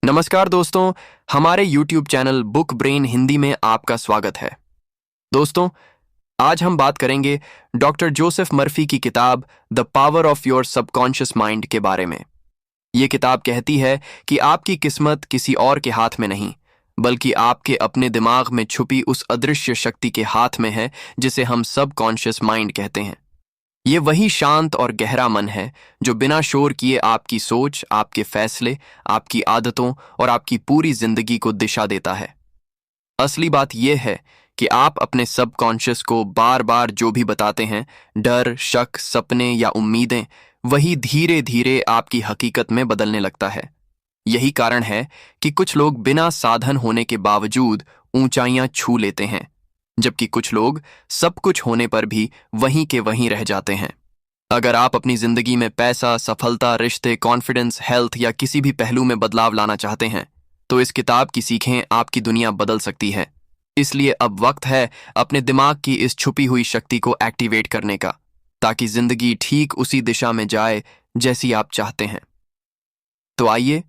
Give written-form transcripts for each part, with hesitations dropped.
नमस्कार दोस्तों, हमारे YouTube channel book brain Hindi में आपका स्वागत है। दोस्तों, आज हम बात करेंगे डॉक्टर जोसेफ मर्फी की किताब the power of your subconscious mind के बारे में। ये किताब कहती है कि आपकी किस्मत किसी और के हाथ में नहीं, बल्कि आपके अपने दिमाग में छुपी उस अदृश्य शक्ति के हाथ में है जिसे हम सबकॉन्शियस माइंड कहते हैं। ये वही शांत और गहरा मन है जो बिना शोर किए आपकी सोच, आपके फैसले, आपकी आदतों और आपकी पूरी जिंदगी को दिशा देता है। असली बात यह है कि आप अपने सबकॉन्शियस को बार बार जो भी बताते हैं, डर, शक, सपने या उम्मीदें, वही धीरे धीरे आपकी हकीकत में बदलने लगता है। यही कारण है कि कुछ लोग बिना साधन होने के बावजूद ऊंचाइयां छू लेते हैं, जबकि कुछ लोग सब कुछ होने पर भी वहीं के वहीं रह जाते हैं। अगर आप अपनी जिंदगी में पैसा, सफलता, रिश्ते, कॉन्फिडेंस, हेल्थ या किसी भी पहलू में बदलाव लाना चाहते हैं, तो इस किताब की सीखें आपकी दुनिया बदल सकती है। इसलिए अब वक्त है अपने दिमाग की इस छुपी हुई शक्ति को एक्टिवेट करने का, ताकि जिंदगी ठीक उसी दिशा में जाए जैसी आप चाहते हैं। तो आइए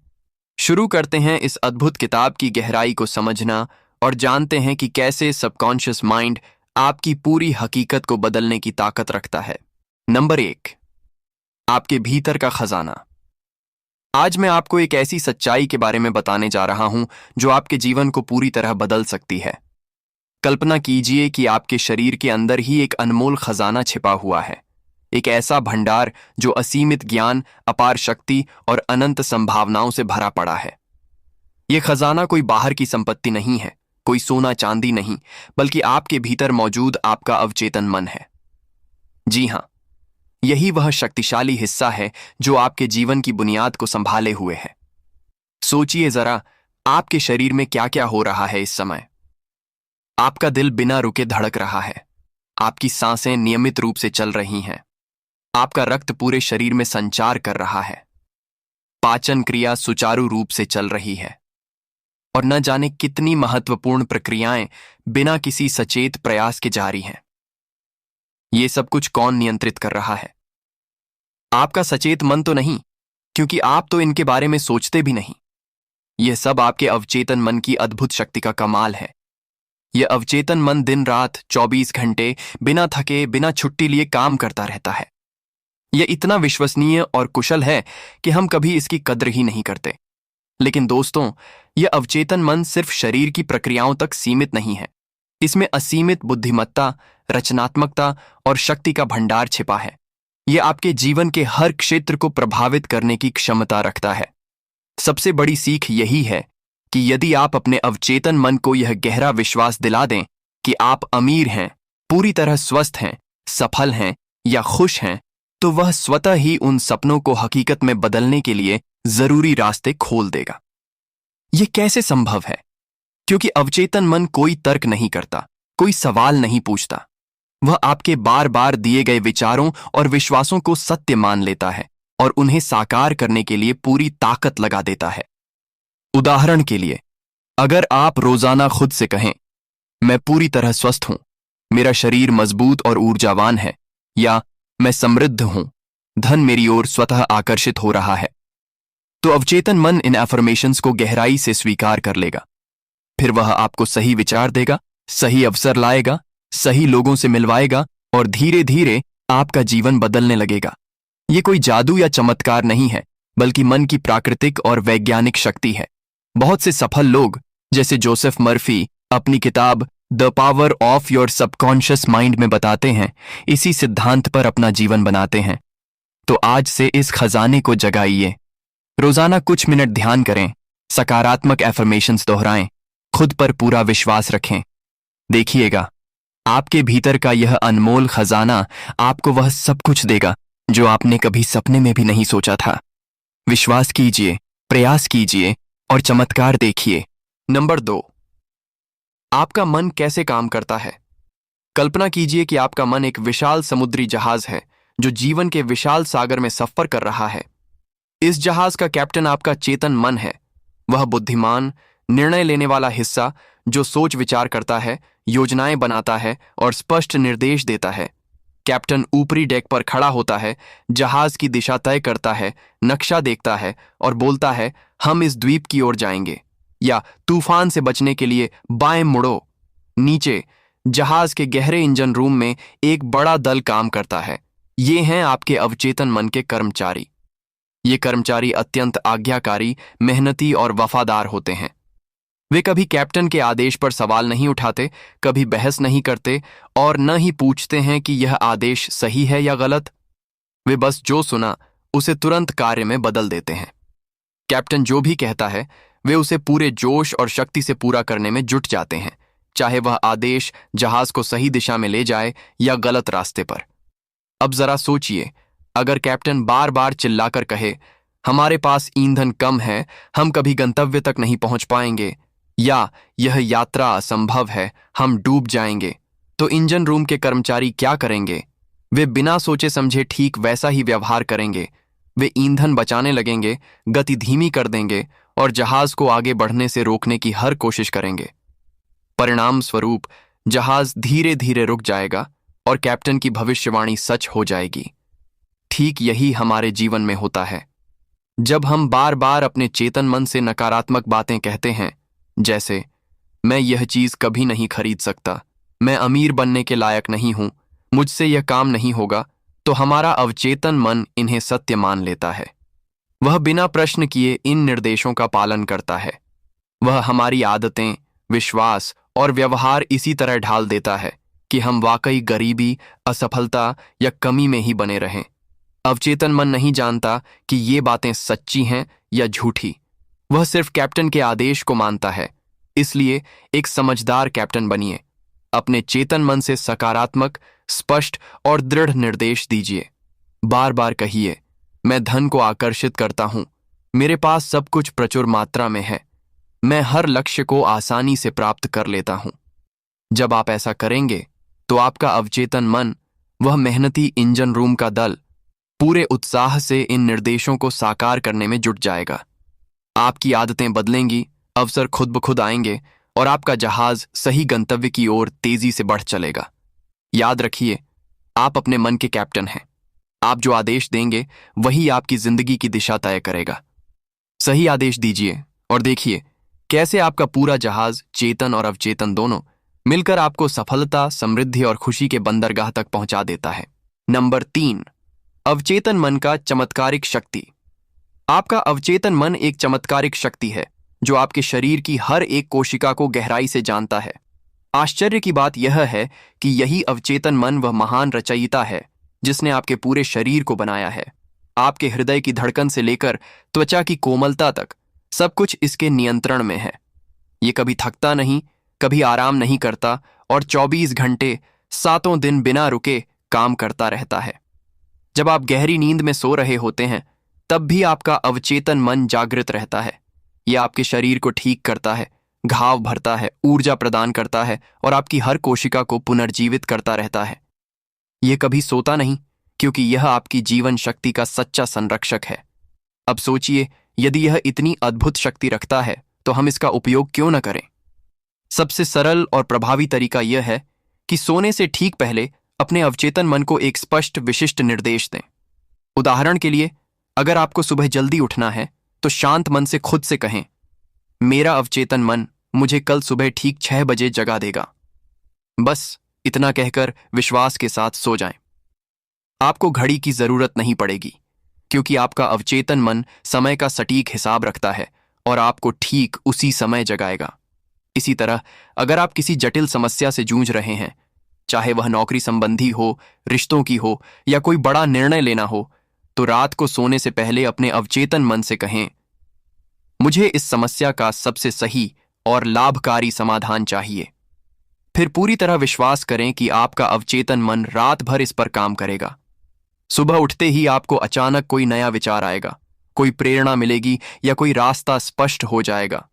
शुरू करते हैं इस अद्भुत किताब की गहराई को समझना और जानते हैं कि कैसे सबकॉन्शियस माइंड आपकी पूरी हकीकत को बदलने की ताकत रखता है। नंबर 1, आपके भीतर का खजाना। आज मैं आपको एक ऐसी सच्चाई के बारे में बताने जा रहा हूं जो आपके जीवन को पूरी तरह बदल सकती है। कल्पना कीजिए कि आपके शरीर के अंदर ही एक अनमोल खजाना छिपा हुआ है, एक ऐसा भंडार जो असीमित ज्ञान, अपार शक्ति और अनंत संभावनाओं से भरा पड़ा है। यह खजाना कोई बाहर की संपत्ति नहीं है, कोई सोना चांदी नहीं, बल्कि आपके भीतर मौजूद आपका अवचेतन मन है। जी हां, यही वह शक्तिशाली हिस्सा है जो आपके जीवन की बुनियाद को संभाले हुए है। सोचिए जरा, आपके शरीर में क्या क्या हो रहा है इस समय। आपका दिल बिना रुके धड़क रहा है, आपकी सांसें नियमित रूप से चल रही हैं, आपका रक्त पूरे शरीर में संचार कर रहा है, पाचन क्रिया सुचारू रूप से चल रही है, और न जाने कितनी महत्वपूर्ण प्रक्रियाएं बिना किसी सचेत प्रयास के जारी हैं। ये सब कुछ कौन नियंत्रित कर रहा है? आपका सचेत मन तो नहीं, क्योंकि आप तो इनके बारे में सोचते भी नहीं। यह सब आपके अवचेतन मन की अद्भुत शक्ति का कमाल है। यह अवचेतन मन दिन रात 24 घंटे बिना थके, बिना छुट्टी लिए काम करता रहता है। यह इतना विश्वसनीय और कुशल है कि हम कभी इसकी कद्र ही नहीं करते। लेकिन दोस्तों, यह अवचेतन मन सिर्फ शरीर की प्रक्रियाओं तक सीमित नहीं है। इसमें असीमित बुद्धिमत्ता, रचनात्मकता और शक्ति का भंडार छिपा है। यह आपके जीवन के हर क्षेत्र को प्रभावित करने की क्षमता रखता है। सबसे बड़ी सीख यही है कि यदि आप अपने अवचेतन मन को यह गहरा विश्वास दिला दें कि आप अमीर हैं, पूरी तरह स्वस्थ हैं, सफल हैं या खुश हैं, तो वह स्वतः ही उन सपनों को हकीकत में बदलने के लिए जरूरी रास्ते खोल देगा। यह कैसे संभव है? क्योंकि अवचेतन मन कोई तर्क नहीं करता, कोई सवाल नहीं पूछता। वह आपके बार बार दिए गए विचारों और विश्वासों को सत्य मान लेता है और उन्हें साकार करने के लिए पूरी ताकत लगा देता है। उदाहरण के लिए, अगर आप रोजाना खुद से कहें, मैं पूरी तरह स्वस्थ हूं, मेरा शरीर मजबूत और ऊर्जावान है, या मैं समृद्ध हूं, धन मेरी ओर स्वतः आकर्षित हो रहा है, तो अवचेतन मन इन अफर्मेशंस को गहराई से स्वीकार कर लेगा। फिर वह आपको सही विचार देगा, सही अवसर लाएगा, सही लोगों से मिलवाएगा और धीरे धीरे आपका जीवन बदलने लगेगा। ये कोई जादू या चमत्कार नहीं है, बल्कि मन की प्राकृतिक और वैज्ञानिक शक्ति है। बहुत से सफल लोग, जैसे जोसेफ मर्फी, अपनी किताब the power of your subconscious mind में बताते हैं, इसी सिद्धांत पर अपना जीवन बनाते हैं। तो आज से इस खजाने को जगाइए। रोजाना कुछ मिनट ध्यान करें, सकारात्मक एफर्मेशंस दोहराएं, खुद पर पूरा विश्वास रखें। देखिएगा, आपके भीतर का यह अनमोल खजाना आपको वह सब कुछ देगा जो आपने कभी सपने में भी नहीं सोचा था। विश्वास कीजिए, प्रयास कीजिए और चमत्कार देखिए। नंबर 2, आपका मन कैसे काम करता है। कल्पना कीजिए कि आपका मन एक विशाल समुद्री जहाज है जो जीवन के विशाल सागर में सफर कर रहा है। इस जहाज का कैप्टन आपका चेतन मन है, वह बुद्धिमान, निर्णय लेने वाला हिस्सा जो सोच विचार करता है, योजनाएं बनाता है और स्पष्ट निर्देश देता है। कैप्टन ऊपरी डेक पर खड़ा होता है, जहाज की दिशा तय करता है, नक्शा देखता है और बोलता है, हम इस द्वीप की ओर जाएंगे, या तूफान से बचने के लिए बाएं मुड़ो। नीचे जहाज के गहरे इंजन रूम में एक बड़ा दल काम करता है। ये हैं आपके अवचेतन मन के कर्मचारी। ये कर्मचारी अत्यंत आज्ञाकारी, मेहनती और वफादार होते हैं। वे कभी कैप्टन के आदेश पर सवाल नहीं उठाते, कभी बहस नहीं करते और न ही पूछते हैं कि यह आदेश सही है या गलत। वे बस जो सुना उसे तुरंत कार्य में बदल देते हैं। कैप्टन जो भी कहता है वे उसे पूरे जोश और शक्ति से पूरा करने में जुट जाते हैं, चाहे वह आदेश जहाज को सही दिशा में ले जाए या गलत रास्ते पर। अब जरा सोचिए, अगर कैप्टन बार बार चिल्लाकर कहे, हमारे पास ईंधन कम है, हम कभी गंतव्य तक नहीं पहुंच पाएंगे, या यह यात्रा असंभव है, हम डूब जाएंगे, तो इंजन रूम के कर्मचारी क्या करेंगे? वे बिना सोचे समझे ठीक वैसा ही व्यवहार करेंगे। वे ईंधन बचाने लगेंगे, गति धीमी कर देंगे और जहाज को आगे बढ़ने से रोकने की हर कोशिश करेंगे। परिणाम स्वरूप जहाज धीरे धीरे रुक जाएगा और कैप्टन की भविष्यवाणी सच हो जाएगी। ठीक यही हमारे जीवन में होता है। जब हम बार बार अपने चेतन मन से नकारात्मक बातें कहते हैं, जैसे मैं यह चीज कभी नहीं खरीद सकता, मैं अमीर बनने के लायक नहीं हूं, मुझसे यह काम नहीं होगा, तो हमारा अवचेतन मन इन्हें सत्य मान लेता है। वह बिना प्रश्न किए इन निर्देशों का पालन करता है। वह हमारी आदतें, विश्वास और व्यवहार इसी तरह ढाल देता है कि हम वाकई गरीबी, असफलता या कमी में ही बने रहें। अवचेतन मन नहीं जानता कि ये बातें सच्ची हैं या झूठी। वह सिर्फ कैप्टन के आदेश को मानता है। इसलिए एक समझदार कैप्टन बनिए। अपने चेतन मन से सकारात्मक, स्पष्ट और दृढ़ निर्देश दीजिए। बार बार कहिए, मैं धन को आकर्षित करता हूं, मेरे पास सब कुछ प्रचुर मात्रा में है, मैं हर लक्ष्य को आसानी से प्राप्त कर लेता हूं। जब आप ऐसा करेंगे तो आपका अवचेतन मन, वह मेहनती इंजन रूम का दल, पूरे उत्साह से इन निर्देशों को साकार करने में जुट जाएगा। आपकी आदतें बदलेंगी, अवसर खुद ब खुद आएंगे और आपका जहाज सही गंतव्य की ओर तेजी से बढ़ चलेगा। याद रखिए, आप अपने मन के कैप्टन हैं। आप जो आदेश देंगे वही आपकी जिंदगी की दिशा तय करेगा। सही आदेश दीजिए और देखिए कैसे आपका पूरा जहाज, चेतन और अवचेतन दोनों, मिलकर आपको सफलता, समृद्धि और खुशी के बंदरगाह तक पहुंचा देता है। नंबर 3, अवचेतन मन का चमत्कारिक शक्ति। आपका अवचेतन मन एक चमत्कारिक शक्ति है जो आपके शरीर की हर एक कोशिका को गहराई से जानता है। आश्चर्य की बात यह है कि यही अवचेतन मन वह महान रचयिता है जिसने आपके पूरे शरीर को बनाया है। आपके हृदय की धड़कन से लेकर त्वचा की कोमलता तक सब कुछ इसके नियंत्रण में है। ये कभी थकता नहीं, कभी आराम नहीं करता और 24 घंटे 7 दिन बिना रुके काम करता रहता है। जब आप गहरी नींद में सो रहे होते हैं तब भी आपका अवचेतन मन जागृत रहता है। यह आपके शरीर को ठीक करता है, घाव भरता है, ऊर्जा प्रदान करता है और आपकी हर कोशिका को पुनर्जीवित करता रहता है। यह कभी सोता नहीं, क्योंकि यह आपकी जीवन शक्ति का सच्चा संरक्षक है। अब सोचिए, यदि यह इतनी अद्भुत शक्ति रखता है तो हम इसका उपयोग क्यों न करें? सबसे सरल और प्रभावी तरीका यह है कि सोने से ठीक पहले अपने अवचेतन मन को एक स्पष्ट, विशिष्ट निर्देश दें। उदाहरण के लिए, अगर आपको सुबह जल्दी उठना है तो शांत मन से खुद से कहें, मेरा अवचेतन मन मुझे कल सुबह ठीक 6 बजे जगा देगा। बस इतना कहकर विश्वास के साथ सो जाएं। आपको घड़ी की जरूरत नहीं पड़ेगी, क्योंकि आपका अवचेतन मन समय का सटीक हिसाब रखता है और आपको ठीक उसी समय जगाएगा। इसी तरह अगर आप किसी जटिल समस्या से जूझ रहे हैं, चाहे वह नौकरी संबंधी हो, रिश्तों की हो या कोई बड़ा निर्णय लेना हो, तो रात को सोने से पहले अपने अवचेतन मन से कहें, मुझे इस समस्या का सबसे सही और लाभकारी समाधान चाहिए। फिर पूरी तरह विश्वास करें कि आपका अवचेतन मन रात भर इस पर काम करेगा। सुबह उठते ही आपको अचानक कोई नया विचार आएगा, कोई प्रेरणा मिलेगी या कोई रास्ता स्पष्ट हो जाएगा।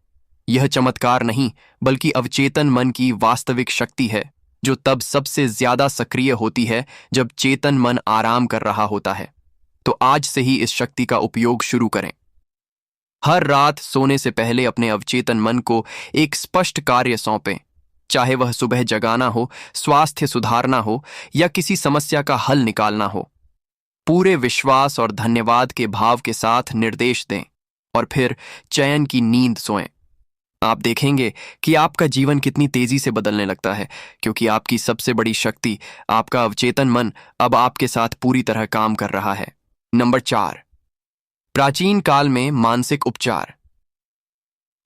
यह चमत्कार नहीं, बल्कि अवचेतन मन की वास्तविक शक्ति है, जो तब सबसे ज्यादा सक्रिय होती है जब चेतन मन आराम कर रहा होता है। तो आज से ही इस शक्ति का उपयोग शुरू करें। हर रात सोने से पहले अपने अवचेतन मन को एक स्पष्ट कार्य सौंपें। चाहे वह सुबह जगाना हो, स्वास्थ्य सुधारना हो या किसी समस्या का हल निकालना हो। पूरे विश्वास और धन्यवाद के भाव के साथ निर्देश दें और फिर चैन की नींद सोएं। आप देखेंगे कि आपका जीवन कितनी तेजी से बदलने लगता है, क्योंकि आपकी सबसे बड़ी शक्ति, आपका अवचेतन मन, अब आपके साथ पूरी तरह काम कर रहा है। नंबर 4, प्राचीन काल में मानसिक उपचार।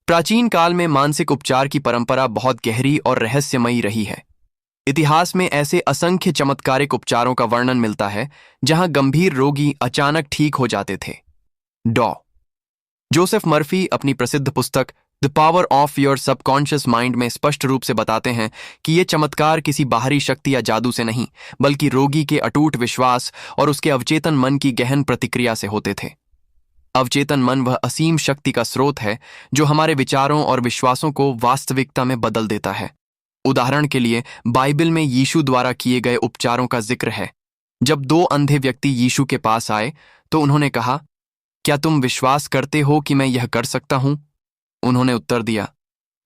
प्राचीन काल में मानसिक उपचार की परंपरा बहुत गहरी और रहस्यमयी रही है। इतिहास में ऐसे असंख्य चमत्कारिक उपचारों का वर्णन मिलता है जहां गंभीर रोगी अचानक ठीक हो जाते थे। डॉ. जोसेफ मर्फी अपनी प्रसिद्ध पुस्तक the power of your subconscious mind में स्पष्ट रूप से बताते हैं कि ये चमत्कार किसी बाहरी शक्ति या जादू से नहीं, बल्कि रोगी के अटूट विश्वास और उसके अवचेतन मन की गहन प्रतिक्रिया से होते थे। अवचेतन मन वह असीम शक्ति का स्रोत है जो हमारे विचारों और विश्वासों को वास्तविकता में बदल देता है। उदाहरण के लिए, बाइबल में यीशु द्वारा किए गए उपचारों का जिक्र है। जब 2 अंधे व्यक्ति यीशु के पास आए तो उन्होंने कहा, क्या तुम विश्वास करते हो कि मैं यह कर सकता हूं? उन्होंने उत्तर दिया,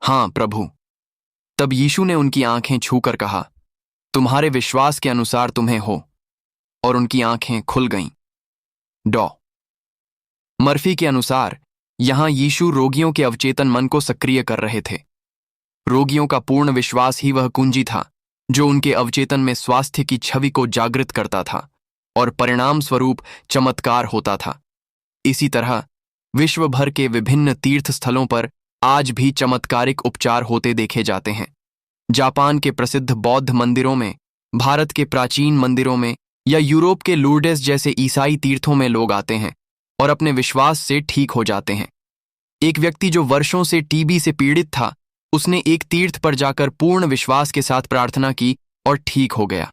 हाँ प्रभु। तब यीशु ने उनकी आंखें छूकर कहा, तुम्हारे विश्वास के अनुसार तुम्हें हो, और उनकी आंखें खुल गईं। डॉ. मर्फी के अनुसार यहां यीशु रोगियों के अवचेतन मन को सक्रिय कर रहे थे। रोगियों का पूर्ण विश्वास ही वह कुंजी था जो उनके अवचेतन में स्वास्थ्य की छवि को जागृत करता था, और परिणाम स्वरूप चमत्कार होता था। इसी तरह विश्व भर के विभिन्न तीर्थ स्थलों पर आज भी चमत्कारिक उपचार होते देखे जाते हैं। जापान के प्रसिद्ध बौद्ध मंदिरों में, भारत के प्राचीन मंदिरों में या यूरोप के लूर्डेस जैसे ईसाई तीर्थों में लोग आते हैं और अपने विश्वास से ठीक हो जाते हैं। एक व्यक्ति जो वर्षों से टीबी से पीड़ित था, उसने एक तीर्थ पर जाकर पूर्ण विश्वास के साथ प्रार्थना की और ठीक हो गया।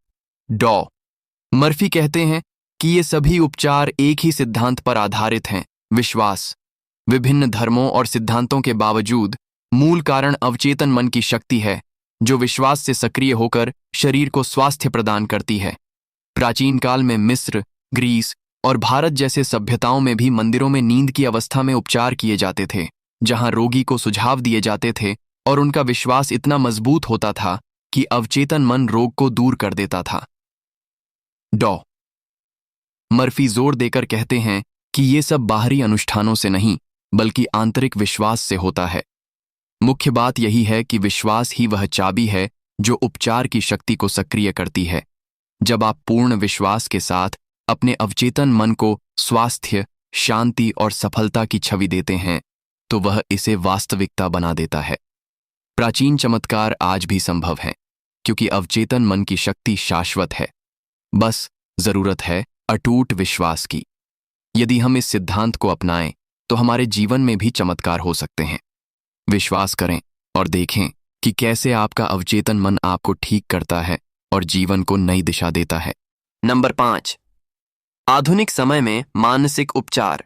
डॉ. मर्फी कहते हैं कि ये सभी उपचार एक ही सिद्धांत पर आधारित हैं, विश्वास। विभिन्न धर्मों और सिद्धांतों के बावजूद मूल कारण अवचेतन मन की शक्ति है जो विश्वास से सक्रिय होकर शरीर को स्वास्थ्य प्रदान करती है। प्राचीन काल में मिस्र, ग्रीस और भारत जैसे सभ्यताओं में भी मंदिरों में नींद की अवस्था में उपचार किए जाते थे, जहां रोगी को सुझाव दिए जाते थे और उनका विश्वास इतना मजबूत होता था कि अवचेतन मन रोग को दूर कर देता था। डॉ. मर्फी जोर देकर कहते हैं कि ये सब बाहरी अनुष्ठानों से नहीं, बल्कि आंतरिक विश्वास से होता है। मुख्य बात यही है कि विश्वास ही वह चाबी है जो उपचार की शक्ति को सक्रिय करती है। जब आप पूर्ण विश्वास के साथ अपने अवचेतन मन को स्वास्थ्य, शांति और सफलता की छवि देते हैं, तो वह इसे वास्तविकता बना देता है। प्राचीन चमत्कार आज भी संभव हैं, क्योंकि अवचेतन मन की शक्ति शाश्वत है। बस जरूरत है अटूट विश्वास की। यदि हम इस सिद्धांत को अपनाएं, तो हमारे जीवन में भी चमत्कार हो सकते हैं। विश्वास करें और देखें कि कैसे आपका अवचेतन मन आपको ठीक करता है और जीवन को नई दिशा देता है। नंबर 5, आधुनिक समय में मानसिक उपचार।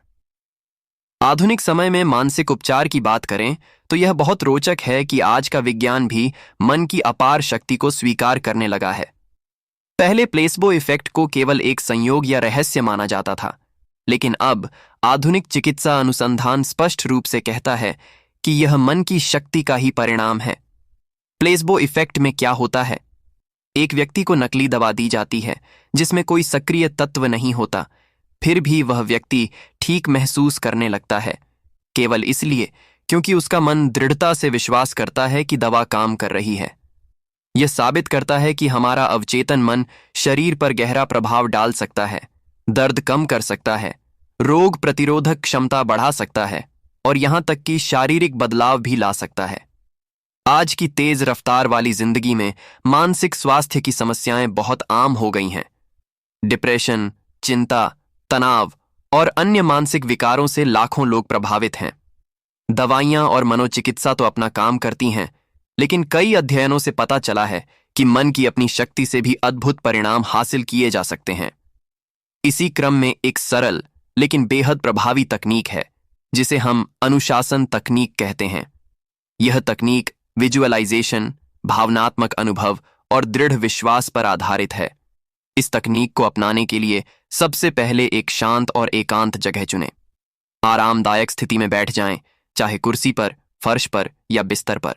आधुनिक समय में मानसिक उपचार की बात करें तो यह बहुत रोचक है कि आज का विज्ञान भी मन की अपार शक्ति को स्वीकार करने लगा है। पहले प्लेसबो इफेक्ट को केवल एक संयोग या रहस्य माना जाता था, लेकिन अब आधुनिक चिकित्सा अनुसंधान स्पष्ट रूप से कहता है कि यह मन की शक्ति का ही परिणाम है। प्लेसबो इफेक्ट में क्या होता है? एक व्यक्ति को नकली दवा दी जाती है जिसमें कोई सक्रिय तत्व नहीं होता, फिर भी वह व्यक्ति ठीक महसूस करने लगता है, केवल इसलिए क्योंकि उसका मन दृढ़ता से विश्वास करता है कि दवा काम कर रही है। यह साबित करता है कि हमारा अवचेतन मन शरीर पर गहरा प्रभाव डाल सकता है, दर्द कम कर सकता है, रोग प्रतिरोधक क्षमता बढ़ा सकता है और यहां तक कि शारीरिक बदलाव भी ला सकता है। आज की तेज रफ्तार वाली जिंदगी में मानसिक स्वास्थ्य की समस्याएं बहुत आम हो गई हैं। डिप्रेशन, चिंता, तनाव और अन्य मानसिक विकारों से लाखों लोग प्रभावित हैं। दवाइयां और मनोचिकित्सा तो अपना काम करती हैं, लेकिन कई अध्ययनों से पता चला है कि मन की अपनी शक्ति से भी अद्भुत परिणाम हासिल किए जा सकते हैं। इसी क्रम में एक सरल लेकिन बेहद प्रभावी तकनीक है जिसे हम अनुशासन तकनीक कहते हैं। यह तकनीक विजुअलाइजेशन, भावनात्मक अनुभव और दृढ़ विश्वास पर आधारित है। इस तकनीक को अपनाने के लिए सबसे पहले एक शांत और एकांत जगह चुनें। आरामदायक स्थिति में बैठ जाएं, चाहे कुर्सी पर, फर्श पर या बिस्तर पर।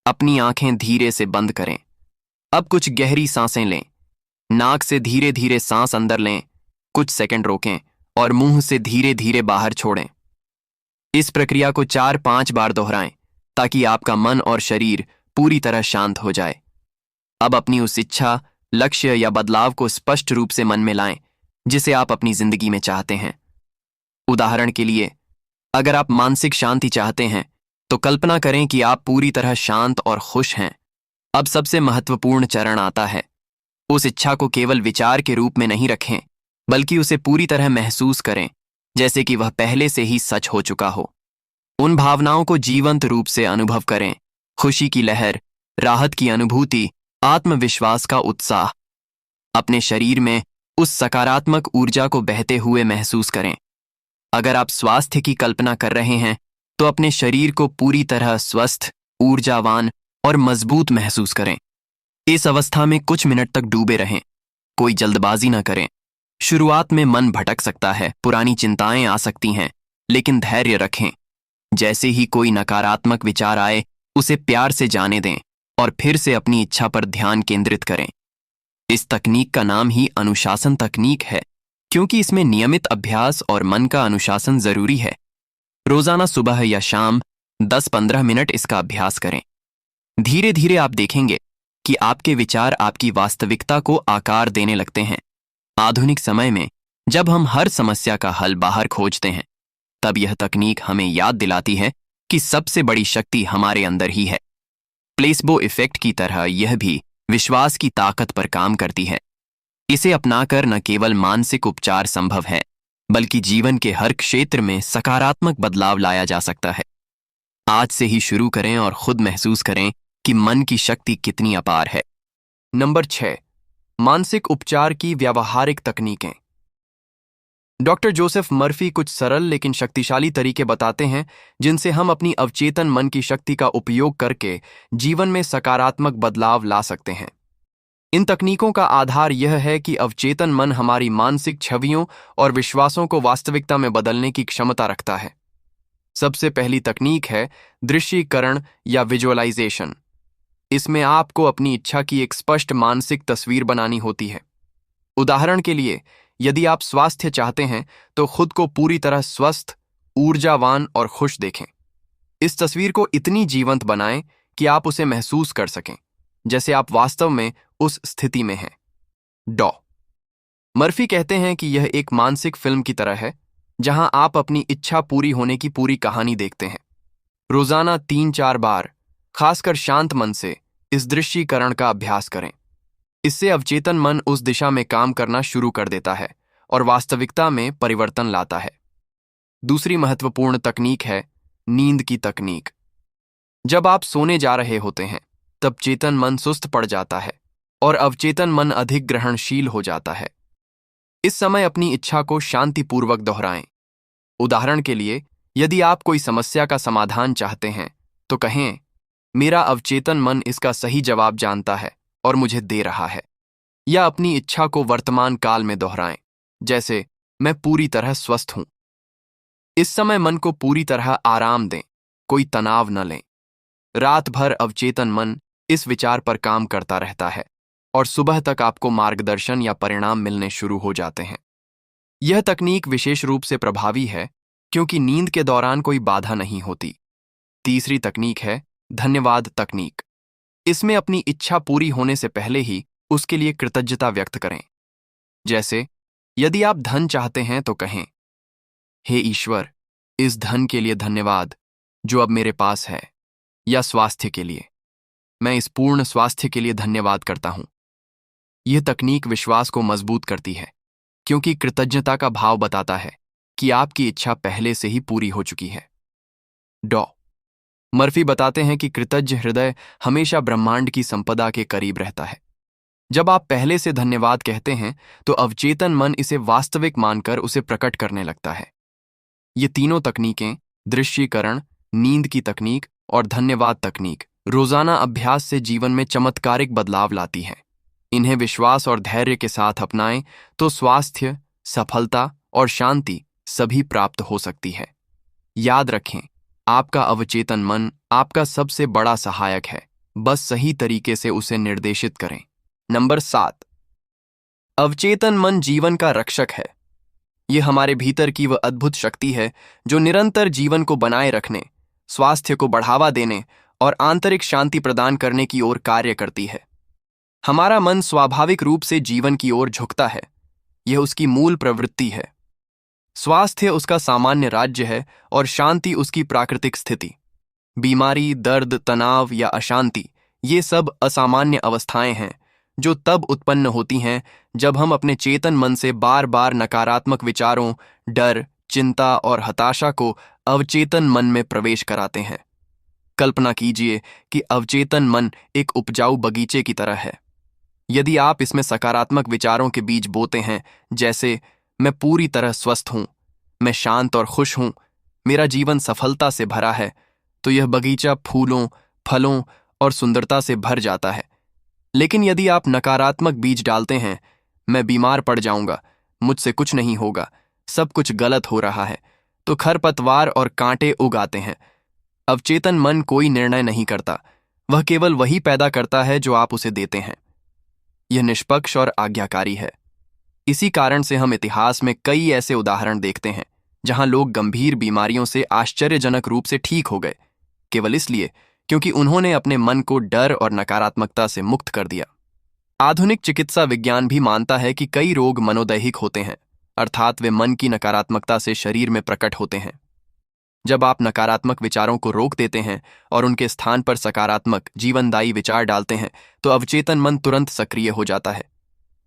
अपनी आंखें धीरे से बंद करें। अब कुछ गहरी सांसें लें। नाक से धीरे धीरे सांस अंदर लें, कुछ सेकंड रोकें और मुंह से धीरे धीरे बाहर छोड़ें। इस प्रक्रिया को 4-5 बार दोहराएं ताकि आपका मन और शरीर पूरी तरह शांत हो जाए। अब अपनी उस इच्छा, लक्ष्य या बदलाव को स्पष्ट रूप से मन में लाएं जिसे आप अपनी जिंदगी में चाहते हैं। उदाहरण के लिए, अगर आप मानसिक शांति चाहते हैं तो कल्पना करें कि आप पूरी तरह शांत और खुश हैं। अब सबसे महत्वपूर्ण चरण आता है। उस इच्छा को केवल विचार के रूप में नहीं रखें, बल्कि उसे पूरी तरह महसूस करें, जैसे कि वह पहले से ही सच हो चुका हो। उन भावनाओं को जीवंत रूप से अनुभव करें। खुशी की लहर, राहत की अनुभूति, आत्मविश्वास का उत्साह। अपने शरीर में उस सकारात्मक ऊर्जा को बहते हुए महसूस करें। अगर आप स्वास्थ्य की कल्पना कर रहे हैं तो अपने शरीर को पूरी तरह स्वस्थ, ऊर्जावान और मजबूत महसूस करें। इस अवस्था में कुछ मिनट तक डूबे रहें। कोई जल्दबाजी न करें। शुरुआत में मन भटक सकता है, पुरानी चिंताएं आ सकती हैं, लेकिन धैर्य रखें। जैसे ही कोई नकारात्मक विचार आए, उसे प्यार से जाने दें और फिर से अपनी इच्छा पर ध्यान केंद्रित करें। इस तकनीक का नाम ही अनुशासन तकनीक है, क्योंकि इसमें नियमित अभ्यास और मन का अनुशासन जरूरी है। रोजाना सुबह या शाम 10-15 मिनट इसका अभ्यास करें। धीरे धीरे आप देखेंगे कि आपके विचार आपकी वास्तविकता को आकार देने लगते हैं। आधुनिक समय में जब हम हर समस्या का हल बाहर खोजते हैं, तब यह तकनीक हमें याद दिलाती है कि सबसे बड़ी शक्ति हमारे अंदर ही है। प्लेसबो इफेक्ट की तरह यह भी विश्वास की ताकत पर काम करती है। इसे अपनाकर न केवल मानसिक उपचार संभव है, बल्कि जीवन के हर क्षेत्र में सकारात्मक बदलाव लाया जा सकता है। आज से ही शुरू करें और खुद महसूस करें कि मन की शक्ति कितनी अपार है। नंबर 6, मानसिक उपचार की व्यावहारिक तकनीकें। डॉक्टर जोसेफ मर्फी कुछ सरल लेकिन शक्तिशाली तरीके बताते हैं जिनसे हम अपनी अवचेतन मन की शक्ति का उपयोग करके जीवन में सकारात्मक बदलाव ला सकते हैं। इन तकनीकों का आधार यह है कि अवचेतन मन हमारी मानसिक छवियों और विश्वासों को वास्तविकता में बदलने की क्षमता रखता है। सबसे पहली तकनीक है दृश्यीकरण या विजुअलाइजेशन। इसमें आपको अपनी इच्छा की एक स्पष्ट मानसिक तस्वीर बनानी होती है। उदाहरण के लिए, यदि आप स्वास्थ्य चाहते हैं तो खुद को पूरी तरह स्वस्थ, ऊर्जावान और खुश देखें। इस तस्वीर को इतनी जीवंत बनाएं कि आप उसे महसूस कर सकें, जैसे आप वास्तव में उस स्थिति में हैं। डॉ मर्फी कहते हैं कि यह एक मानसिक फिल्म की तरह है, जहां आप अपनी इच्छा पूरी होने की पूरी कहानी देखते हैं। रोजाना 3-4 बार, खासकर शांत मन से, इस दृश्यीकरण का अभ्यास करें। इससे अवचेतन मन उस दिशा में काम करना शुरू कर देता है और वास्तविकता में परिवर्तन लाता है। दूसरी महत्वपूर्ण तकनीक है नींद की तकनीक। जब आप सोने जा रहे होते हैं, तब चेतन मन सुस्त पड़ जाता है और अवचेतन मन अधिक ग्रहणशील हो जाता है। इस समय अपनी इच्छा को शांतिपूर्वक दोहराएं। उदाहरण के लिए, यदि आप कोई समस्या का समाधान चाहते हैं तो कहें, मेरा अवचेतन मन इसका सही जवाब जानता है और मुझे दे रहा है। या अपनी इच्छा को वर्तमान काल में दोहराएं, जैसे मैं पूरी तरह स्वस्थ हूं। इस समय मन को पूरी तरह आराम दें, कोई तनाव न लें। रात भर अवचेतन मन इस विचार पर काम करता रहता है और सुबह तक आपको मार्गदर्शन या परिणाम मिलने शुरू हो जाते हैं। यह तकनीक विशेष रूप से प्रभावी है क्योंकि नींद के दौरान कोई बाधा नहीं होती। तीसरी तकनीक है धन्यवाद तकनीक। इसमें अपनी इच्छा पूरी होने से पहले ही उसके लिए कृतज्ञता व्यक्त करें। जैसे, यदि आप धन चाहते हैं तो कहें, हे ईश्वर, इस धन के लिए धन्यवाद जो अब मेरे पास है। या स्वास्थ्य के लिए, मैं इस पूर्ण स्वास्थ्य के लिए धन्यवाद करता हूं। यह तकनीक विश्वास को मजबूत करती है क्योंकि कृतज्ञता का भाव बताता है कि आपकी इच्छा पहले से ही पूरी हो चुकी है। डॉ मर्फी बताते हैं कि कृतज्ञ हृदय हमेशा ब्रह्मांड की संपदा के करीब रहता है। जब आप पहले से धन्यवाद कहते हैं तो अवचेतन मन इसे वास्तविक मानकर उसे प्रकट करने लगता है। ये तीनों तकनीकें, दृश्यीकरण, नींद की तकनीक और धन्यवाद तकनीक, रोजाना अभ्यास से जीवन में चमत्कारिक बदलाव लाती हैं। इन्हें विश्वास और धैर्य के साथ अपनाएं तो स्वास्थ्य, सफलता और शांति सभी प्राप्त हो सकती है। याद रखें, आपका अवचेतन मन आपका सबसे बड़ा सहायक है बस सही तरीके से उसे निर्देशित करें। नंबर 7, अवचेतन मन जीवन का रक्षक है। यह हमारे भीतर की वह अद्भुत शक्ति है जो निरंतर जीवन को बनाए रखने, स्वास्थ्य को बढ़ावा देने और आंतरिक शांति प्रदान करने की ओर कार्य करती है। हमारा मन स्वाभाविक रूप से जीवन की ओर झुकता है। यह उसकी मूल प्रवृत्ति है। स्वास्थ्य उसका सामान्य राज्य है और शांति उसकी प्राकृतिक स्थिति। बीमारी, दर्द, तनाव या अशांति ये सब असामान्य अवस्थाएं हैं जो तब उत्पन्न होती हैं जब हम अपने चेतन मन से बार बार नकारात्मक विचारों, डर, चिंता और हताशा को अवचेतन मन में प्रवेश कराते हैं। कल्पना कीजिए कि अवचेतन मन एक उपजाऊ बगीचे की तरह है। यदि आप इसमें सकारात्मक विचारों के बीज बोते हैं, जैसे मैं पूरी तरह स्वस्थ हूं, मैं शांत और खुश हूं, मेरा जीवन सफलता से भरा है, तो यह बगीचा फूलों, फलों और सुंदरता से भर जाता है। लेकिन यदि आप नकारात्मक बीज डालते हैं, मैं बीमार पड़ जाऊंगा, मुझसे कुछ नहीं होगा, सब कुछ गलत हो रहा है, तो खरपतवार और कांटे उग आते हैं। अवचेतन मन कोई निर्णय नहीं करता, वह केवल वही पैदा करता है जो आप उसे देते हैं। यह निष्पक्ष और आज्ञाकारी है। इसी कारण से हम इतिहास में कई ऐसे उदाहरण देखते हैं जहां लोग गंभीर बीमारियों से आश्चर्यजनक रूप से ठीक हो गए, केवल इसलिए क्योंकि उन्होंने अपने मन को डर और नकारात्मकता से मुक्त कर दिया। आधुनिक चिकित्सा विज्ञान भी मानता है कि कई रोग मनोदैहिक होते हैं, अर्थात वे मन की नकारात्मकता से शरीर में प्रकट होते हैं। जब आप नकारात्मक विचारों को रोक देते हैं और उनके स्थान पर सकारात्मक, जीवनदायी विचार डालते हैं, तो अवचेतन मन तुरंत सक्रिय हो जाता है।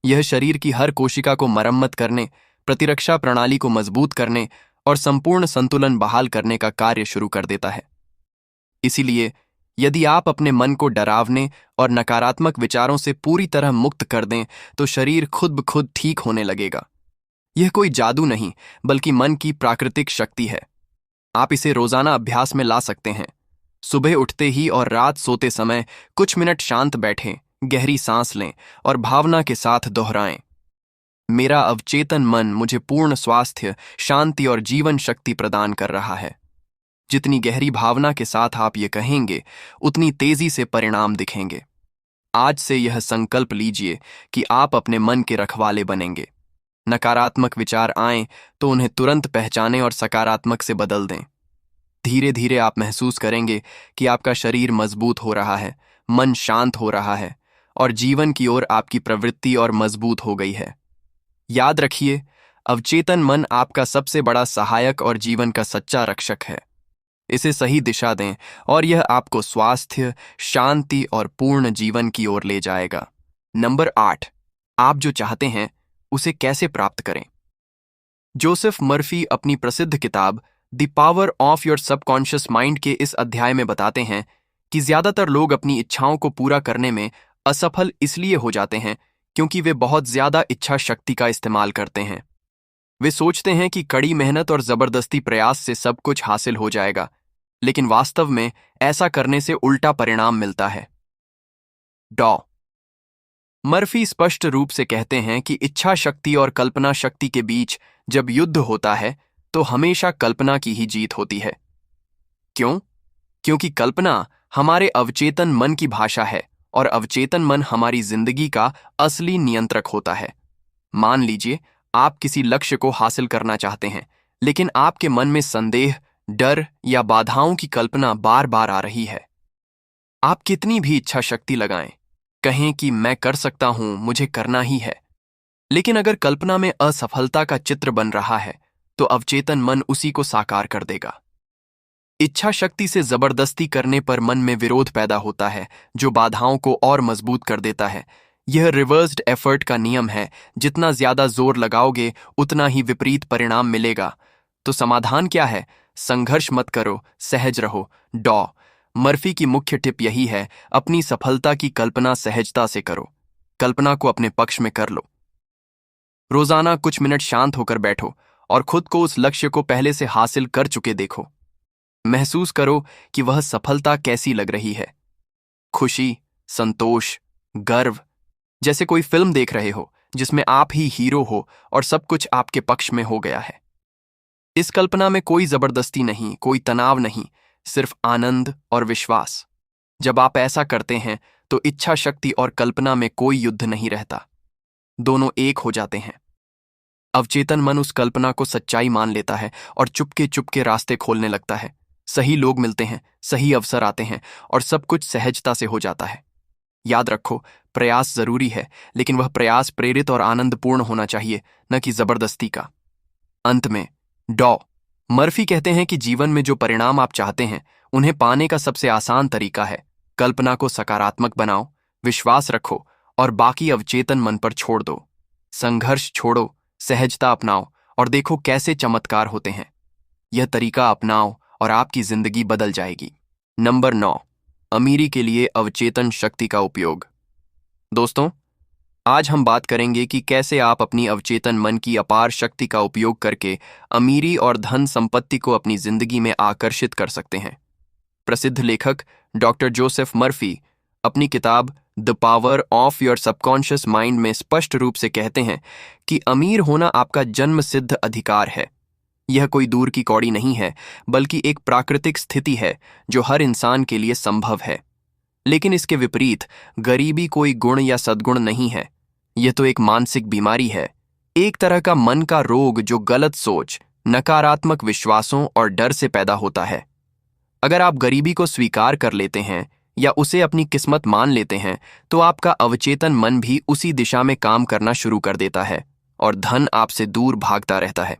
यह शरीर की हर कोशिका को मरम्मत करने, प्रतिरक्षा प्रणाली को मजबूत करने और संपूर्ण संतुलन बहाल करने का कार्य शुरू कर देता है। इसीलिए यदि आप अपने मन को डरावने और नकारात्मक विचारों से पूरी तरह मुक्त कर दें, तो शरीर खुद ब खुद ठीक होने लगेगा। यह कोई जादू नहीं, बल्कि मन की प्राकृतिक शक्ति है। आप इसे रोजाना अभ्यास में ला सकते हैं। सुबह उठते ही और रात सोते समय कुछ मिनट शांत बैठें, गहरी सांस लें और भावना के साथ दोहराएं, मेरा अवचेतन मन मुझे पूर्ण स्वास्थ्य, शांति और जीवन शक्ति प्रदान कर रहा है। जितनी गहरी भावना के साथ आप ये कहेंगे, उतनी तेजी से परिणाम दिखेंगे। आज से यह संकल्प लीजिए कि आप अपने मन के रखवाले बनेंगे। नकारात्मक विचार आएं तो उन्हें तुरंत पहचानें और सकारात्मक से बदल दें। धीरे धीरे आप महसूस करेंगे कि आपका शरीर मजबूत हो रहा है, मन शांत हो रहा है और जीवन की ओर आपकी प्रवृत्ति और मजबूत हो गई है। याद रखिए, अवचेतन मन आपका सबसे बड़ा सहायक और जीवन का सच्चा रक्षक है। इसे सही दिशा दें और यह आपको स्वास्थ्य, शांति और पूर्ण जीवन की ओर ले जाएगा। नंबर 8, आप जो चाहते हैं उसे कैसे प्राप्त करें। जोसेफ मर्फी अपनी प्रसिद्ध किताब the power of your subconscious mind के इस अध्याय में बताते हैं कि ज्यादातर लोग अपनी इच्छाओं को पूरा करने में असफल इसलिए हो जाते हैं क्योंकि वे बहुत ज्यादा इच्छा शक्ति का इस्तेमाल करते हैं। वे सोचते हैं कि कड़ी मेहनत और जबरदस्ती प्रयास से सब कुछ हासिल हो जाएगा, लेकिन वास्तव में ऐसा करने से उल्टा परिणाम मिलता है। डॉ मर्फी स्पष्ट रूप से कहते हैं कि इच्छा शक्ति और कल्पना शक्ति के बीच जब युद्ध होता है तो हमेशा कल्पना की ही जीत होती है। क्यों? क्योंकि कल्पना हमारे अवचेतन मन की भाषा है और अवचेतन मन हमारी जिंदगी का असली नियंत्रक होता है। मान लीजिए आप किसी लक्ष्य को हासिल करना चाहते हैं, लेकिन आपके मन में संदेह, डर या बाधाओं की कल्पना बार बार आ रही है। आप कितनी भी इच्छा शक्ति लगाएं, कहें कि मैं कर सकता हूं, मुझे करना ही है, लेकिन अगर कल्पना में असफलता का चित्र बन रहा है तो अवचेतन मन उसी को साकार कर देगा। इच्छा शक्ति से जबरदस्ती करने पर मन में विरोध पैदा होता है जो बाधाओं को और मजबूत कर देता है। यह रिवर्स्ड एफर्ट का नियम है, जितना ज्यादा जोर लगाओगे उतना ही विपरीत परिणाम मिलेगा। तो समाधान क्या है? संघर्ष मत करो, सहज रहो। डॉ मर्फी की मुख्य टिप यही है, अपनी सफलता की कल्पना सहजता से करो। कल्पना को अपने पक्ष में कर लो। रोजाना कुछ मिनट शांत होकर बैठो और खुद को उस लक्ष्य को पहले से हासिल कर चुके देखो। महसूस करो कि वह सफलता कैसी लग रही है। खुशी, संतोष, गर्व, जैसे कोई फिल्म देख रहे हो जिसमें आप ही हीरो हो और सब कुछ आपके पक्ष में हो गया है। इस कल्पना में कोई जबरदस्ती नहीं, कोई तनाव नहीं, सिर्फ आनंद और विश्वास। जब आप ऐसा करते हैं तो इच्छा शक्ति और कल्पना में कोई युद्ध नहीं रहता, दोनों एक हो जाते हैं। अवचेतन मन उस कल्पना को सच्चाई मान लेता है और चुपके चुपके रास्ते खोलने लगता है। सही लोग मिलते हैं, सही अवसर आते हैं और सब कुछ सहजता से हो जाता है। याद रखो, प्रयास जरूरी है, लेकिन वह प्रयास प्रेरित और आनंदपूर्ण होना चाहिए, न कि जबरदस्ती का। अंत में डॉ मर्फी कहते हैं कि जीवन में जो परिणाम आप चाहते हैं उन्हें पाने का सबसे आसान तरीका है कल्पना को सकारात्मक बनाओ, विश्वास रखो और बाकी अवचेतन मन पर छोड़ दो। संघर्ष छोड़ो, सहजता अपनाओ और देखो कैसे चमत्कार होते हैं। यह तरीका अपनाओ और आपकी जिंदगी बदल जाएगी। नंबर 9, अमीरी के लिए अवचेतन शक्ति का उपयोग। दोस्तों, आज हम बात करेंगे कि कैसे आप अपनी अवचेतन मन की अपार शक्ति का उपयोग करके अमीरी और धन संपत्ति को अपनी जिंदगी में आकर्षित कर सकते हैं। प्रसिद्ध लेखक डॉक्टर जोसेफ मर्फी अपनी किताब the power of your subconscious mind में स्पष्ट रूप से कहते हैं कि अमीर होना आपका जन्म सिद्ध अधिकार है। यह कोई दूर की कौड़ी नहीं है, बल्कि एक प्राकृतिक स्थिति है जो हर इंसान के लिए संभव है। लेकिन इसके विपरीत गरीबी कोई गुण या सद्गुण नहीं है, यह तो एक मानसिक बीमारी है, एक तरह का मन का रोग जो गलत सोच, नकारात्मक विश्वासों और डर से पैदा होता है। अगर आप गरीबी को स्वीकार कर लेते हैं या उसे अपनी किस्मत मान लेते हैं, तो आपका अवचेतन मन भी उसी दिशा में काम करना शुरू कर देता है और धन आपसे दूर भागता रहता है।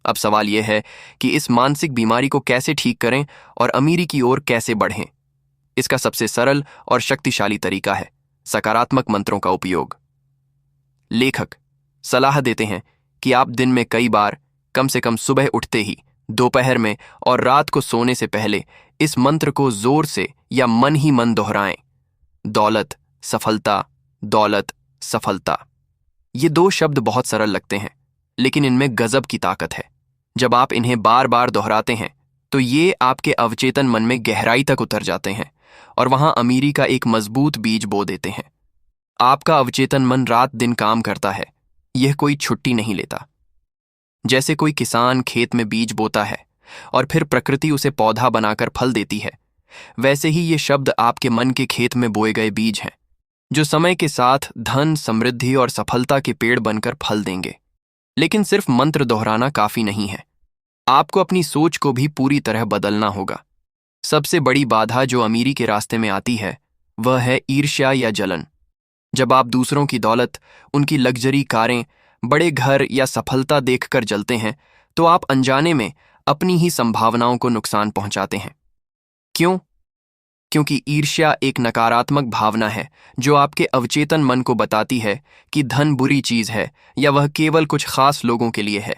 अब सवाल यह है कि इस मानसिक बीमारी को कैसे ठीक करें और अमीरी की ओर कैसे बढ़ें। इसका सबसे सरल और शक्तिशाली तरीका है सकारात्मक मंत्रों का उपयोग। लेखक सलाह देते हैं कि आप दिन में कई बार, कम से कम सुबह उठते ही, दोपहर में और रात को सोने से पहले इस मंत्र को जोर से या मन ही मन दोहराएं। दौलत सफलता, दौलत सफलता। ये दो शब्द बहुत सरल लगते हैं, लेकिन इनमें गजब की ताकत है। जब आप इन्हें बार बार दोहराते हैं तो ये आपके अवचेतन मन में गहराई तक उतर जाते हैं और वहां अमीरी का एक मजबूत बीज बो देते हैं। आपका अवचेतन मन रात दिन काम करता है, यह कोई छुट्टी नहीं लेता। जैसे कोई किसान खेत में बीज बोता है और फिर प्रकृति उसे पौधा बनाकर फल देती है, वैसे ही ये शब्द आपके मन के खेत में बोए गए बीज हैं, जो समय के साथ धन, समृद्धि और सफलता के पेड़ बनकर फल देंगे। लेकिन सिर्फ मंत्र दोहराना काफी नहीं है, आपको अपनी सोच को भी पूरी तरह बदलना होगा। सबसे बड़ी बाधा जो अमीरी के रास्ते में आती है वह है ईर्ष्या या जलन। जब आप दूसरों की दौलत, उनकी लग्जरी कारें, बड़े घर या सफलता देखकर जलते हैं, तो आप अनजाने में अपनी ही संभावनाओं को नुकसान पहुंचाते हैं। क्यों? क्योंकि ईर्ष्या एक नकारात्मक भावना है जो आपके अवचेतन मन को बताती है कि धन बुरी चीज है या वह केवल कुछ खास लोगों के लिए है।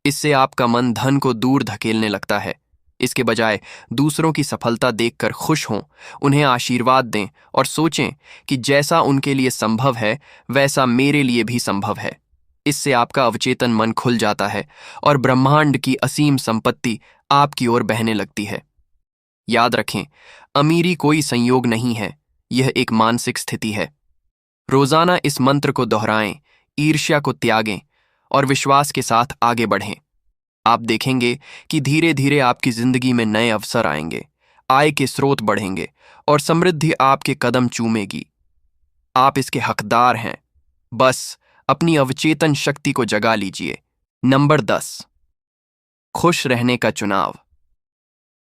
इससे आपका मन धन को दूर धकेलने लगता है। इसके बजाय दूसरों की सफलता देखकर खुश हों, उन्हें आशीर्वाद दें और सोचें कि जैसा उनके लिए संभव है वैसा मेरे लिए भी संभव है। इससे आपका अवचेतन मन खुल जाता है और ब्रह्मांड की असीम संपत्ति आपकी ओर बहने लगती है। याद रखें, अमीरी कोई संयोग नहीं है, यह एक मानसिक स्थिति है। रोजाना इस मंत्र को दोहराएं, ईर्ष्या को त्यागें और विश्वास के साथ आगे बढ़ें। आप देखेंगे कि धीरे धीरे आपकी जिंदगी में नए अवसर आएंगे, आय के स्रोत बढ़ेंगे और समृद्धि आपके कदम चूमेगी। आप इसके हकदार हैं, बस अपनी अवचेतन शक्ति को जगा लीजिए। नंबर 10, खुश रहने का चुनाव।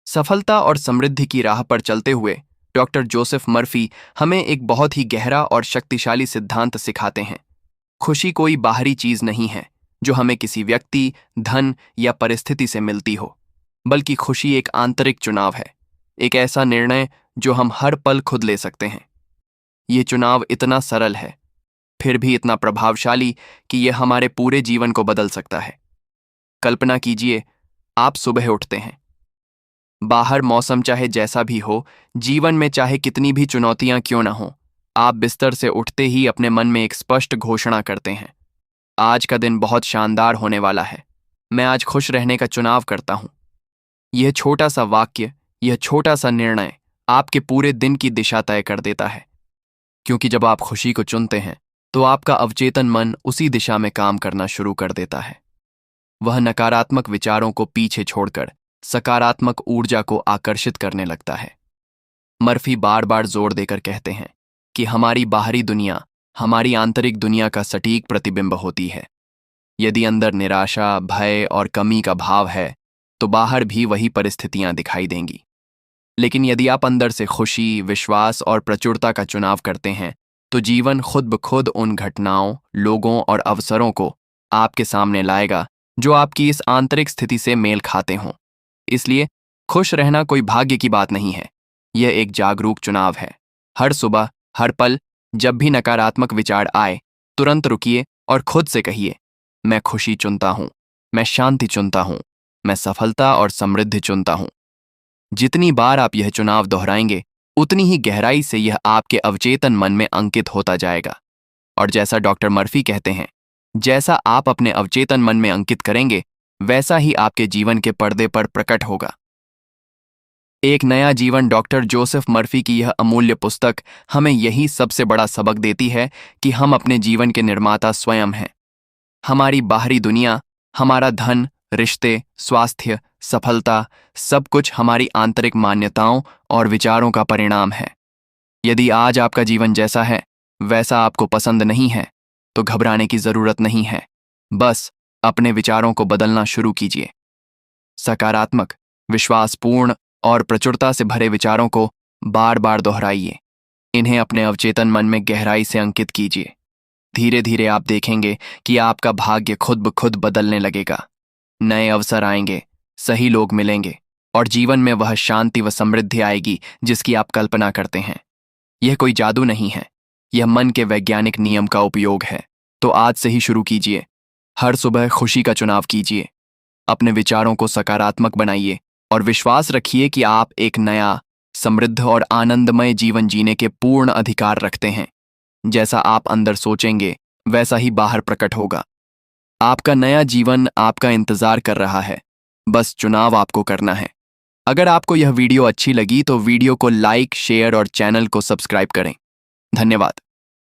सफलता और समृद्धि की राह पर चलते हुए डॉक्टर जोसेफ मर्फी हमें एक बहुत ही गहरा और शक्तिशाली सिद्धांत सिखाते हैं। खुशी कोई बाहरी चीज नहीं है जो हमें किसी व्यक्ति, धन या परिस्थिति से मिलती हो, बल्कि खुशी एक आंतरिक चुनाव है, एक ऐसा निर्णय जो हम हर पल खुद ले सकते हैं। ये चुनाव इतना सरल है, फिर भी इतना प्रभावशाली कि यह हमारे पूरे जीवन को बदल सकता है। कल्पना कीजिए, आप सुबह उठते हैं, बाहर मौसम चाहे जैसा भी हो, जीवन में चाहे कितनी भी चुनौतियां क्यों ना हो, आप बिस्तर से उठते ही अपने मन में एक स्पष्ट घोषणा करते हैं, आज का दिन बहुत शानदार होने वाला है, मैं आज खुश रहने का चुनाव करता हूं। यह छोटा सा वाक्य, यह छोटा सा निर्णय आपके पूरे दिन की दिशा तय कर देता है। क्योंकि जब आप खुशी को चुनते हैं तो आपका अवचेतन मन उसी दिशा में काम करना शुरू कर देता है। वह नकारात्मक विचारों को पीछे छोड़कर सकारात्मक ऊर्जा को आकर्षित करने लगता है। मर्फी बार बार जोर देकर कहते हैं कि हमारी बाहरी दुनिया हमारी आंतरिक दुनिया का सटीक प्रतिबिंब होती है। यदि अंदर निराशा, भय और कमी का भाव है तो बाहर भी वही परिस्थितियां दिखाई देंगी। लेकिन यदि आप अंदर से खुशी, विश्वास और प्रचुरता का चुनाव करते हैं तो जीवन खुद ब खुद उन घटनाओं, लोगों और अवसरों को आपके सामने लाएगा जो आपकी इस आंतरिक स्थिति से मेल खाते हों। इसलिए खुश रहना कोई भाग्य की बात नहीं है, यह एक जागरूक चुनाव है। हर सुबह, हर पल जब भी नकारात्मक विचार आए, तुरंत रुकिए और खुद से कहिए, मैं खुशी चुनता हूं, मैं शांति चुनता हूं, मैं सफलता और समृद्धि चुनता हूं। जितनी बार आप यह चुनाव दोहराएंगे उतनी ही गहराई से यह आपके अवचेतन मन में अंकित होता जाएगा। और जैसा डॉक्टर मर्फी कहते हैं, जैसा आप अपने अवचेतन मन में अंकित करेंगे वैसा ही आपके जीवन के पर्दे पर प्रकट होगा। एक नया जीवन डॉक्टर जोसेफ मर्फी की यह अमूल्य पुस्तक हमें यही सबसे बड़ा सबक देती है कि हम अपने जीवन के निर्माता स्वयं हैं। हमारी बाहरी दुनिया, हमारा धन, रिश्ते, स्वास्थ्य, सफलता, सब कुछ हमारी आंतरिक मान्यताओं और विचारों का परिणाम है। यदि आज आपका जीवन जैसा है वैसा आपको पसंद नहीं है तो घबराने की जरूरत नहीं है। बस अपने विचारों को बदलना शुरू कीजिए। सकारात्मक, विश्वासपूर्ण और प्रचुरता से भरे विचारों को बार बार दोहराइए। इन्हें अपने अवचेतन मन में गहराई से अंकित कीजिए। धीरे धीरे आप देखेंगे कि आपका भाग्य खुद ब खुद बदलने लगेगा। नए अवसर आएंगे, सही लोग मिलेंगे और जीवन में वह शांति व समृद्धि आएगी जिसकी आप कल्पना करते हैं। यह कोई जादू नहीं है, यह मन के वैज्ञानिक नियम का उपयोग है। तो आज से ही शुरू कीजिए। हर सुबह खुशी का चुनाव कीजिए, अपने विचारों को सकारात्मक बनाइए और विश्वास रखिए कि आप एक नया, समृद्ध और आनंदमय जीवन जीने के पूर्ण अधिकार रखते हैं। जैसा आप अंदर सोचेंगे वैसा ही बाहर प्रकट होगा। आपका नया जीवन आपका इंतजार कर रहा है, बस चुनाव आपको करना है। अगर आपको यह वीडियो अच्छी लगी तो वीडियो को लाइक, शेयर और चैनल को सब्सक्राइब करें। धन्यवाद।